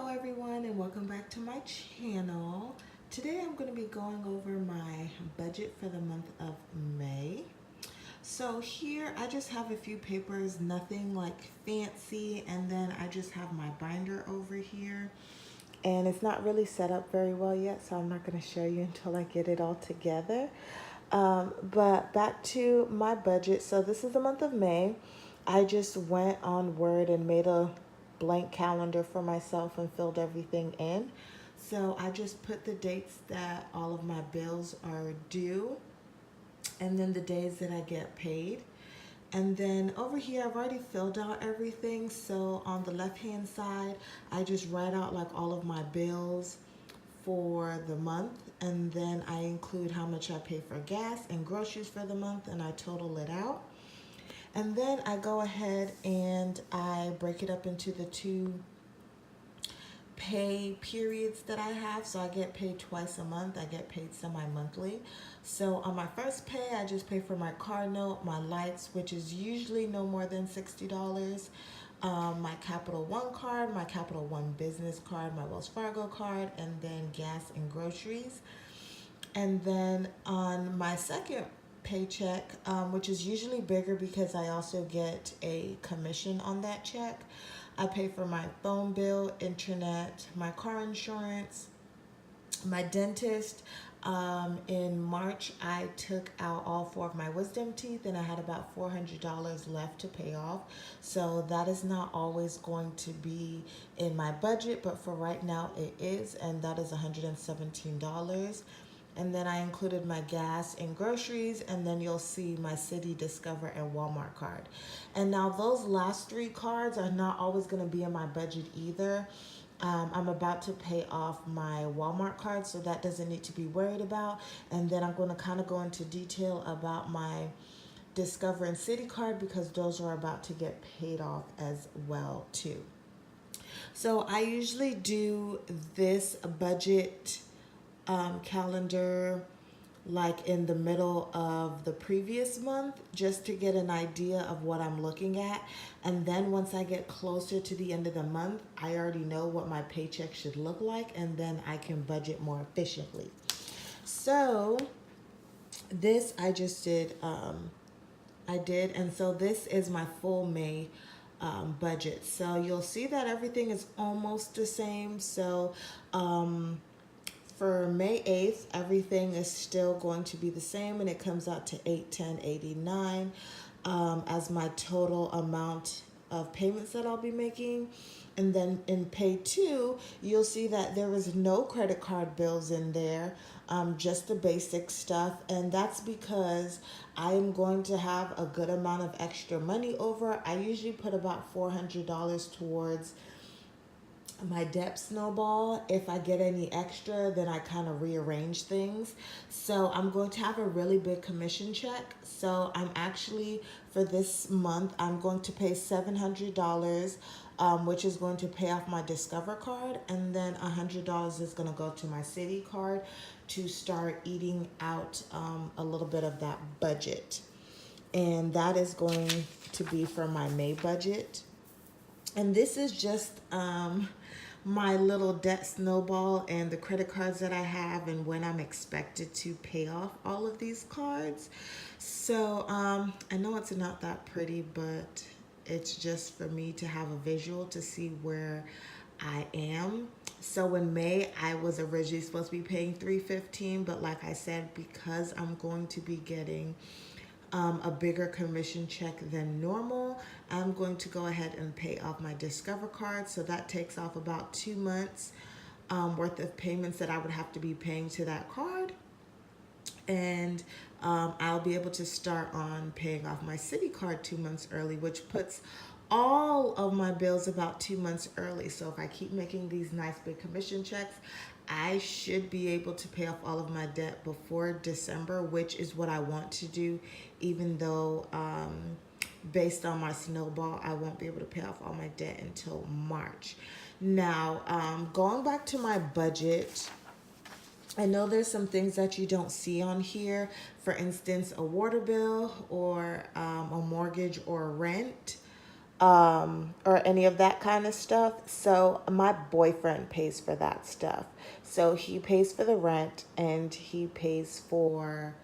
Hello everyone and welcome back to my channel. Today I'm going to be going over my budget for the month of May. So here I just have a few papers, nothing like fancy, and then I just have my binder over here. And it's not really set up very well yet, so I'm not going to show you until I get it all together. But back to my budget. So this is the month of May. I just went on Word and made a blank calendar for myself and filled everything in. So I just put the dates that all of my bills are due and then the days that I get paid. And then over here, I've already filled out everything. So on the left-hand side, I just write out like all of my bills for the month. And then I include how much I pay for gas and groceries for the month, and I total it out. And then I go ahead and I break it up into the two pay periods that I have. So I get paid twice a month. I get paid semi-monthly. So on my first pay, I just pay for my car note, my lights, which is usually no more than $60. My Capital One card, my Capital One business card, my Wells Fargo card, and then gas and groceries. And then on my second paycheck, which is usually bigger because I also get a commission on that check, I pay for my phone bill, internet, my car insurance, my dentist. In March, I took out all four of my wisdom teeth and I had about $400 left to pay off. So that is not always going to be in my budget, but for right now it is, and that is $117. And then I included my gas and groceries, and then you'll see my City, Discover, and Walmart card. And now those last three cards are not always going to be in my budget either. I'm about to pay off my Walmart card, so that doesn't need to be worried about. And then I'm going to kind of go into detail about my Discover and City card because those are about to get paid off as well too. So I usually do this budget calendar like in the middle of the previous month just to get an idea of what I'm looking at. And then once I get closer to the end of the month, I already know what my paycheck should look like, and then I can budget more efficiently. So this I just did, and so this is my full May budget. So you'll see that everything is almost the same. So for May 8th, everything is still going to be the same, and it comes out to $810.89 as my total amount of payments that I'll be making. And then in pay 2, you'll see that there is no credit card bills in there, just the basic stuff. And that's because I am going to have a good amount of extra money over. I usually put about $400 towards my debt snowball. If I get any extra, then I kind of rearrange things. So I'm going to have a really big commission check. So I'm actually, for this month, I'm going to pay $700, which is going to pay off my Discover card. And then $100 is going to go to my City card to start eating out a little bit of that budget. And that is going to be for my May budget. And this is just my little debt snowball and the credit cards that I have and when I'm expected to pay off all of these cards. So I know it's not that pretty, but it's just for me to have a visual to see where I am. So in May, I was originally supposed to be paying $315, but like I said, because I'm going to be getting a bigger commission check than normal, I'm going to go ahead and pay off my Discover card. So that takes off about 2 months worth of payments that I would have to be paying to that card. And I'll be able to start on paying off my City card 2 months early, which puts all of my bills about 2 months early. So if I keep making these nice big commission checks, I should be able to pay off all of my debt before December, which is what I want to do, even though based on my snowball, I won't be able to pay off all my debt until March. Now, going back to my budget, I know there's some things that you don't see on here. For instance, a water bill or a mortgage or rent. or any of that kind of stuff. So my boyfriend pays for that stuff. So he pays for the rent and he pays for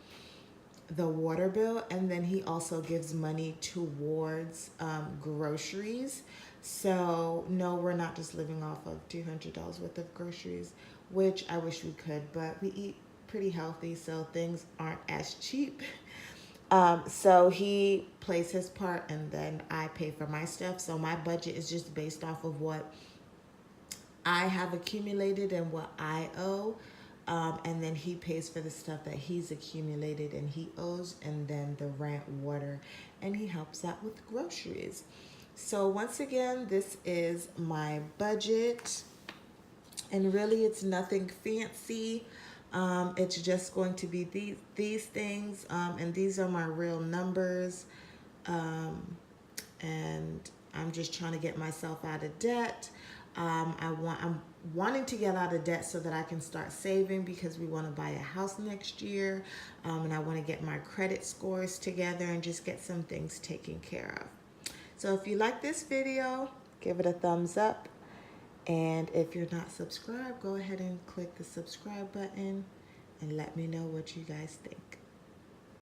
the water bill, and then he also gives money towards groceries. So no, we're not just living off of $200 worth of groceries, which I wish we could, but we eat pretty healthy, so things aren't as cheap. So he plays his part, and then I pay for my stuff. So my budget is just based off of what I have accumulated and what I owe. And then he pays for the stuff that he's accumulated and he owes, and then the rent, water, and he helps out with groceries. So once again, this is my budget, and really it's nothing fancy. It's just going to be these things, and these are my real numbers. And I'm just trying to get myself out of debt. I'm wanting to get out of debt so that I can start saving, because we want to buy a house next year, and I want to get my credit scores together and just get some things taken care of. So if you like this video, give it a thumbs up, and if you're not subscribed, go ahead and click the subscribe button and let me know what you guys think.